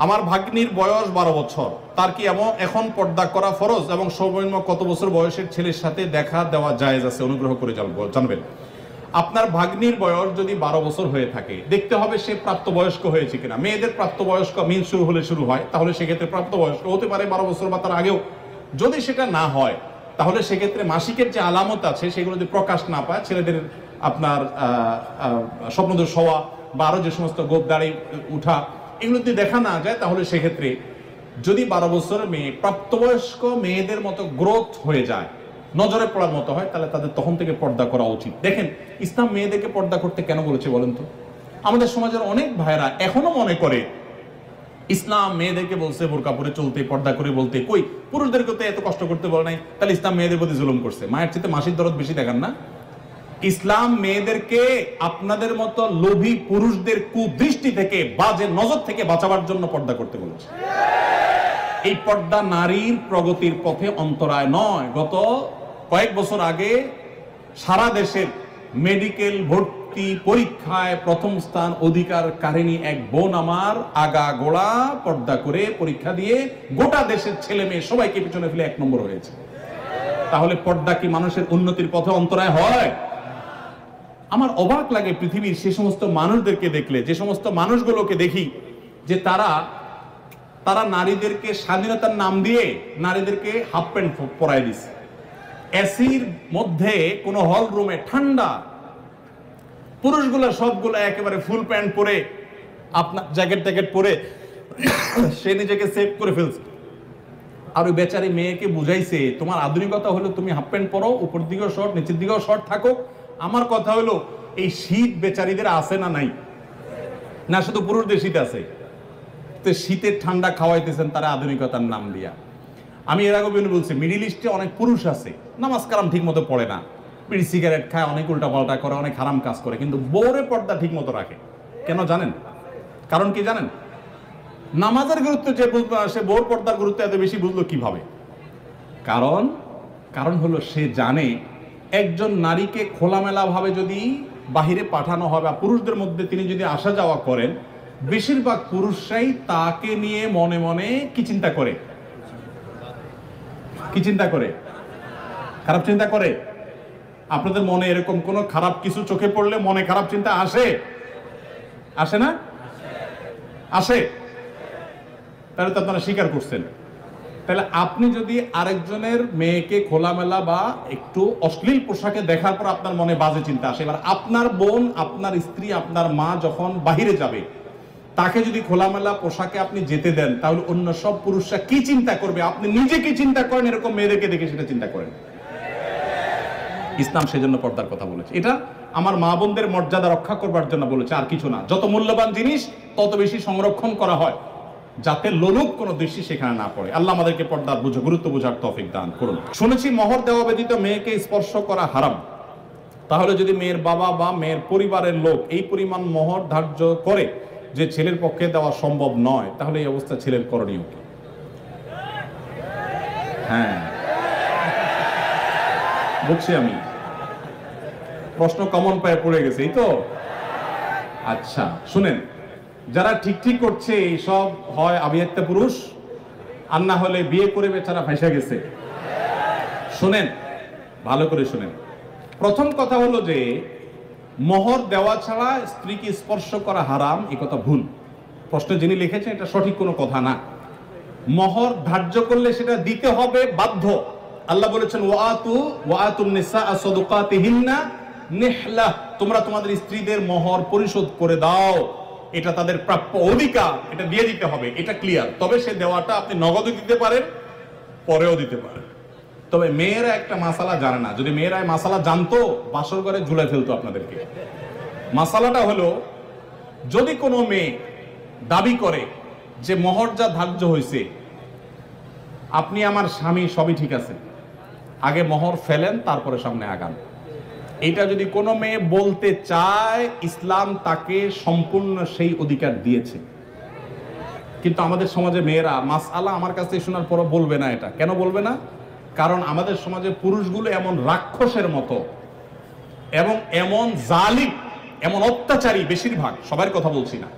আমার ভাগ্নির বয়স 12 বছর, তার কি এখন পর্দা করা ফরজ এবং সর্বনিম্ন কত বছর বয়সের ছেলের সাথে দেখা দেওয়া জায়েজ আছে? অনুগ্রহ করে জানবেন। আপনার ভাগ্নির বয়স যদি 12 বছর হয়ে থাকে, দেখতে হবে সে প্রাপ্তবয়স্ক হয়েছে কিনা। মেয়েদের প্রাপ্তবয়স্ক মিন শুরু হয়, তাহলে সেক্ষেত্রে প্রাপ্তবয়স্ক হতে পারে 12 বছর বা তার আগেও। যদি সেটা না হয়, তাহলে সেক্ষেত্রে মাসিকের যে আলামত আছে সেগুলো যদি প্রকাশ না পায়, ছেলেদের আপনার স্বপ্নদোষ হওয়া বা আরো যে সমস্ত গোপ দাড়ি উঠা, এগুলো যদি দেখা না যায়, তাহলে সেক্ষেত্রে যদি 12 বছরের মেয়ে প্রাপ্তবয়স্ক মেয়েদের মতো গ্রোথ হয়ে যায়, নজরে পড়ার মতো হয়, তাহলে তাদের তখন থেকে পর্দা করা উচিত। দেখেন, ইসলাম মেয়েদেরকে পর্দা করতে কেন বলেছে বলেন তো? আমাদের সমাজের অনেক ভাইরা এখনো মনে করে ইসলাম মেয়েদেরকে বলছে বোরকা পরে চলতে, পর্দা করে বলতে, কই পুরুষদেরকে তো এত কষ্ট করতে বলে নাই, তাহলে ইসলাম মেয়েদের প্রতি জুলুম করছে। মায়ের চেয়ে মাসির দরদ বেশি দেখান না? ইসলাম মেয়েদেরকে আপনাদের মতো লোভী পুরুষদের কুদৃষ্টি থেকে, বাজে নজর থেকে বাঁচাবার জন্য পর্দা করতে বলেছে। এই পর্দা নারীর প্রগতির পথে অন্তরায় নয়। গত কয়েক বছর আগে সারা দেশের মেডিকেল ভর্তি পরীক্ষায় প্রথম স্থান অধিকারকারিণী এক বোন আমার আগা গোড়া পর্দা করে পরীক্ষা দিয়ে গোটা দেশের ছেলে মেয়ে সবাইকে পিছনে ফেলে 1 নম্বর হয়েছে। তাহলে পর্দা কি মানুষের উন্নতির পথে অন্তরায় হয়? আমার অবাক লাগে পৃথিবীর সে সমস্ত মানুষদেরকে দেখলে, যে সমস্ত মানুষগুলোকে দেখি যে তারা নারীদেরকে স্বাধীনতার নাম দিয়ে নারীদেরকে হাফ প্যান্ট পরায় দিচ্ছে। এসির মধ্যে কোন হল রুমে ঠান্ডা, পুরুষগুলা সবগুলা একেবারে ফুল প্যান্ট পরে, আপনার জ্যাকেট পরে সে নিজেকে সেভ করে ফেলছে। আর ওই বেচারি মেয়েকে বুঝাইছে, তোমার আধুনিকতা হলো তুমি হাফ প্যান্ট পরো, উপর দিকেও শর্ট, নিচের দিকেও শর্ট থাকো। আমার কথা হলো, এই শীত বেচারিদের আছে না নাই? না শুধু পুরুষদের শীত আছে? তো শীতের ঠান্ডা খাওয়াইতেছেন তারা আধুনিকতার নাম দিয়া। আমি এর আগে বলছি, মিডিল ইস্টে অনেক পুরুষ আছে নামাজ কালাম ঠিক মতো পড়ে না, বিড়ি সিগারেট খায়, অনেক উল্টা পাল্টা করে, অনেক হারাম কাজ করে, কিন্তু বউরে পর্দা ঠিক মতো রাখে। কেন জানেন? কারণ কি জানেন? নামাজের গুরুত্ব যে বুঝলো, সে বউর পর্দার গুরুত্ব এত বেশি বুঝলো কিভাবে? কারণ হলো সে জানে একজন নারীকে খোলামেলা ভাবে যদি বাহিরে পাঠানো হয় বা পুরুষদের মধ্যে তিনি যদি আসা যাওয়া করেন, বেশিরভাগ পুরুষরাই তাকে নিয়ে মনে মনে কি চিন্তা করে? কি চিন্তা করে? খারাপ চিন্তা করে। আপনাদের মনে এরকম কোন খারাপ কিছু চোখে পড়লে মনে খারাপ চিন্তা আসে? আসে না? আসে। তাহলে তো আপনারা স্বীকার করছেন। তাহলে আপনি যদি আরেকজনের মেয়েকে খোলামেলা বা একটু অশ্লীল পোশাকে দেখার পর আপনার মনে বাজে চিন্তা আসে, এবার আপনার বোন, আপনার স্ত্রী, আপনার মা যখন বাহিরে যাবে, তাকে যদি খোলামেলা পোশাকে আপনি যেতে দেন, তাহলে অন্য সব পুরুষরা কি চিন্তা করবে? আপনি নিজে কি চিন্তা করেন? এরকম মেয়েদেরকে দেখে সেটা চিন্তা করেন। ইসলাম সেজন্য পর্দার কথা বলেছে। এটা আমার মা বোনদের মর্যাদা রক্ষা করবার জন্য বলেছে, আর কিছু না। যত মূল্যবান জিনিস তত বেশি সংরক্ষণ করা হয়, যাতে লোলুপ কোনো দৃষ্টি সেখানে না পড়ে। আল্লাহ আমাদেরকে পর্দার গুরুত্ব বোঝার তৌফিক দান করুন। শুনেছি মোহর দেওয়া ব্যতীত মেয়েকে স্পর্শ করা হারাম। তাহলে যদি মেয়ের বাবা বা মেয়ের পরিবারের লোক এই পরিমাণ মোহর ধার্য করে যে ছেলের পক্ষে দেওয়া সম্ভব নয়, তাহলে এই অবস্থা ছেলের করণীয় কি? হ্যাঁ, বুঝছি আমি, প্রশ্ন কমন পায়ে পড়ে গেছে, এই তো। আচ্ছা শুনেন, যারা ঠিক করছে এইসব হয় আবিয়াত্তা পুরুষ, আর না হলে বিয়ে করে বেচারা ফাঁসা গেছে। শুনেন, ভালো করে শুনেন। প্রথম কথা হলো যে মোহর দেওয়া ছাড়া স্ত্রীকে স্পর্শ করা হারাম, এই কথা ভুল। প্রশ্নে যিনি লিখেছেন এটা সঠিক কোনো কথা না। মোহর ধার্য করলে সেটা দিতে হবে বাধ্য। আল্লাহ বলেছেন ওয়াতুন নিসা সাদকাতিহিন্না নিহলা, তোমরা তোমাদের স্ত্রীদের মোহর পরিশোধ করে দাও, এটা তাদের প্রাপ্য অধিকার, এটা দিয়ে দিতে হবে, এটা ক্লিয়ার। তবে সে দেওয়াটা আপনি নগদও দিতে পারেন, পরেও দিতে পারেন। তবে মেয়েরা একটা মাসালা জানে না। যদি মেয়েরা মাসালা জানতো, বাসর ঘরে ঝুলাই ফেলতো আপনাদেরকে। মাসালাটা হলো, যদি কোনো মেয়ে দাবি করে যে মোহর যা ধার্য হয়েছে, আপনি আমার স্বামী, সবই ঠিক আছে, আগে মোহর ফেলেন তারপরে সামনে আগান, এটা যদি কোনো মেয়ে বলতে চায়, ইসলাম তাকে সম্পূর্ণ সেই অধিকার দিয়েছে। কিন্তু আমাদের সমাজে মেয়েরা মাসআলা আমার কাছে শোনার পরও বলবে না। এটা কেন বলবে না? কারণ আমাদের সমাজে পুরুষগুলো এমন রাক্ষসের মতো এবং এমন জালিম, এমন অত্যাচারী, বেশিরভাগ, সবার কথা বলছি না,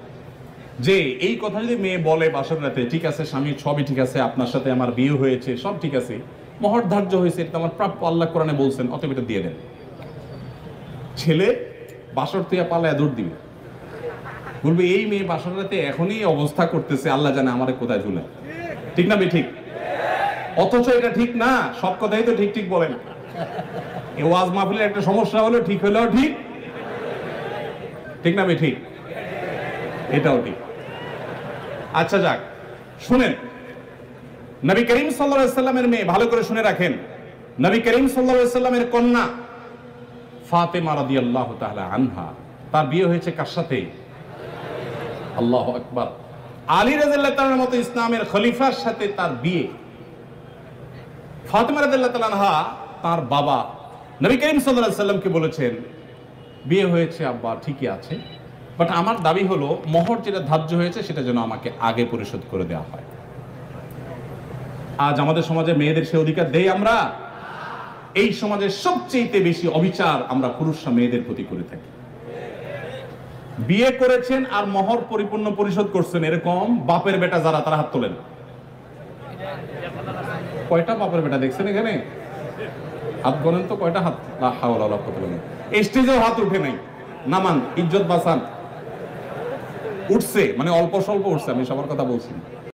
যে এই কথা যদি মেয়ে বলে বাসর রাতে, ঠিক আছে স্বামী সবই ঠিক আছে, আপনার সাথে আমার বিয়ে হয়েছে, সব ঠিক আছে, মহর ধার্য হয়েছে, এটা আমার প্রাপ্য, আল্লাহ কোরআনে বলছেন, অতএব এটা দিয়ে দেন। ছেলে বাসর থেকে পালায় দৌড় দিবে, বলবে এই মেয়ে বাসর রাতে এখনই অবস্থা করতেছে, আল্লাহ জানে আমারে কোথায় ঝুলে। ঠিক না ঠিক? অথচ এটা ঠিক না, সব কথাই তো ঠিক ঠিক বলে না। এই ওয়াজ মাহফিলের একটা সমস্যা হলো ঠিক হলেও ঠিক, ঠিক না ঠিক? এটাও ঠিক। আচ্ছা যাক, শুনেন, নবী করিম সাল্লাল্লাহু আলাইহি সাল্লামের মেয়ে, ভালো করে শুনে রাখেন, নবী করিম সাল্লাল্লাহু আলাইহি সাল্লামের কন্যা ফাতেমা রাদিয়াল্লাহু তাআলা আনহা, তার বিয়ে হয়েছে কার সাথে? আল্লাহু আকবার। আলী রাদিয়াল্লাহু তাআলার মতো ইসলামের খলিফার সাথে তার বিয়ে। ফাতেমা রাদিয়াল্লাহু তাআলা আনহা তার বাবা নবী করিম সাল্লাল্লাহু আলাইহি সাল্লামকে বলেছেন, বিয়ে হয়েছে আব্বা ঠিকই আছে, বাট আমার দাবি হলো মোহর যেটা ধার্য হয়েছে সেটা যেন আমাকে আগে পরিশোধ করে দেওয়া হয়। আজ আমাদের সমাজে মেয়েদের সে অধিকার দেই আমরা? এই সমাজের সবচেয়ে বেশি অবিচার আমরা পুরুষরা মেয়েদের প্রতি করে থাকি। বিয়ে করেছেন আর মোহর পরিপূর্ণ পরিশোধ করছেন এরকম বাপের বেটা যারা, তারা হাত তোলেন। কয়টা বাপের বেটা দেখছেন এখানে? হাত গণেন তো, কয়টা হাত? স্টেজেও হাত উঠে নাই, নামান, ইজ্জত বাঁচান। উঠছে মানে অল্প স্বল্প উঠছে, আমি সবার কথা বলছি না।